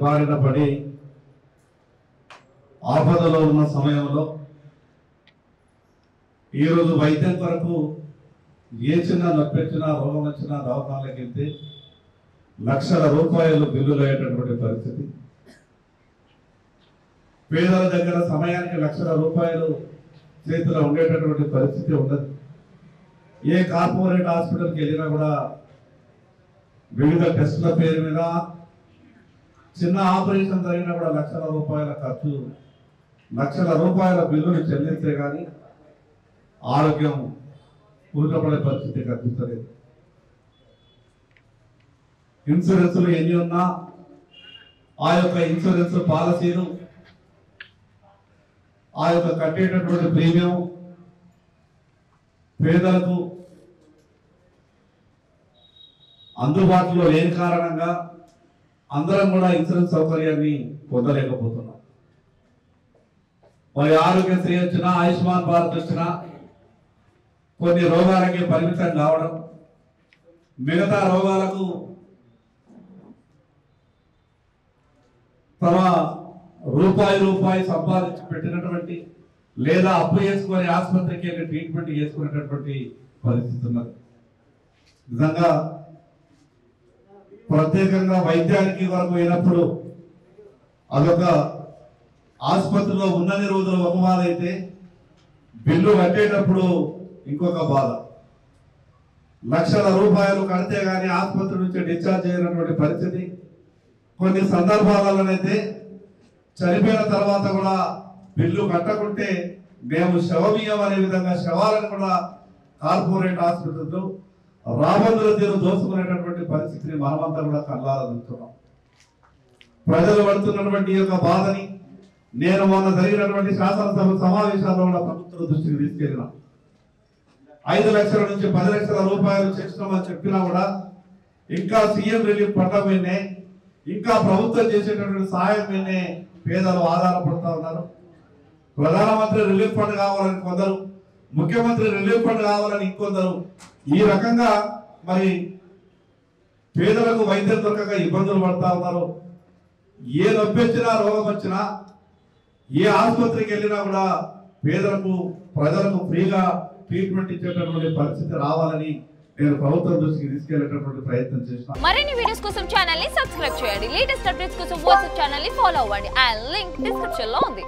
బారిన పడి ఆపదలో ఉన్న సమయంలో ఈరోజు వైద్యం కొరకు ఏ చిన్న నొప్పి వచ్చినా రోగం వచ్చినా దవాఖానలకు వెళ్తే లక్షల రూపాయలు బిల్లులు అయ్యేటటువంటి పరిస్థితి. పేదల దగ్గర సమయానికి లక్షల రూపాయలు చేతిలో ఉండేటటువంటి పరిస్థితి ఉండదు. ఏ కార్పొరేట్ హాస్పిటల్కి వెళ్ళినా కూడా వివిధ టెస్టుల పేరు మీద చిన్న ఆపరేషన్ జరిగినా కూడా లక్షల రూపాయల ఖర్చు, లక్షల రూపాయల బిల్లులు చెల్లిస్తే కానీ ఆరోగ్యం కూర్చోబడే పరిస్థితి కనిపిస్తలేదు. ఇన్సూరెన్సులు ఎన్ని ఉన్నా ఆ యొక్క ఇన్సూరెన్స్ పాలసీలు, ఆ యొక్క కట్టేటటువంటి ప్రీమియం పేదలకు అందుబాటులో లేని కారణంగా అందరం కూడా ఇన్సూరెన్స్ సౌకర్యాన్ని పొందలేకపోతున్నాం. మరి ఆరోగ్యశ్రీ వచ్చినా, ఆయుష్మాన్ భారత్ వచ్చినా కొన్ని రోగాలకి పరిమితం కావడం, మిగతా రోగాలకు తమ రూపాయి సంపాదించి పెట్టినటువంటి లేదా అప్పు చేసుకొని ఆసుపత్రికి వెళ్ళి ట్రీట్మెంట్ చేసుకునేటటువంటి పరిస్థితి ఉన్నది. నిజంగా ప్రత్యేకంగా వైద్యానికి వరకు అయినప్పుడు అదొక ఆసుపత్రిలో ఉన్నన్ని రోజులు ఒక బాధ అయితే బిల్లు కట్టేటప్పుడు ఇంకొక బాధ. లక్షల రూపాయలు కడితే కానీ ఆసుపత్రి నుంచి డిశ్చార్జ్ అయినటువంటి పరిస్థితి. కొన్ని సందర్భాలలోనైతే చనిపోయిన తర్వాత కూడా బిల్లు కట్టకుంటే మేము శవమీయం అనే విధంగా శవాలను కూడా కార్పొరేట్ హాస్పిటల్స్ రాబందుల తీరు దోసుకునేటటువంటి పరిస్థితిని మనమంతా కూడా కళ్ళారా చూస్తున్నాం. ప్రజలు పడుతున్నటువంటి ఈ యొక్క బాధని నేను మొన్న జరిగినటువంటి శాసనసభ సమావేశాల్లో కూడా ప్రభుత్వ దృష్టికి తీసుకెళ్ళినా. 5 లక్షల నుంచి 10 లక్షల రూపాయలు చేస్తున్నామని చెప్పినా కూడా ఇంకా సీఎం రిలీఫ్ పట్టడం మీదనే, ఇంకా ప్రభుత్వం చేసేటటువంటి సహాయం మీదనే పేదలు ఆధారపడుతూ ఉన్నారు. ప్రధానమంత్రి రిలీఫ్ ఫండ్ కావాలని కొందరు, ముఖ్యమంత్రి రిలీఫ్ ఫండ్ కావాలని ఇంకొందరు. ఈ రకంగా మరి పేదలకు వైద్యం దొరకక ఇబ్బందులు పడతా ఉన్నారు. ఏ నొప్పి వచ్చినా, రోగం వచ్చినా, ఏ ఆసుపత్రికి వెళ్ళినా కూడా పేదలకు, ప్రజలకు ఫ్రీగా ట్రీట్మెంట్ ఇచ్చేటటువంటి పరిస్థితి రావాలని నేను ప్రభుత్వం దృష్టికి తీసుకెళ్లేటటువంటి ప్రయత్నం చేస్తాను. మరిన్ని వీడియోస్ కోసం ఛానల్ ని సబ్స్క్రైబ్ చేయండి. లేటెస్ట్ అప్డేట్స్ కోసం వాట్సాప్ ఛానల్ ని ఫాలో అవ్వండి. ఆ లింక్ డిస్క్రిప్షన్ లో ఉంది.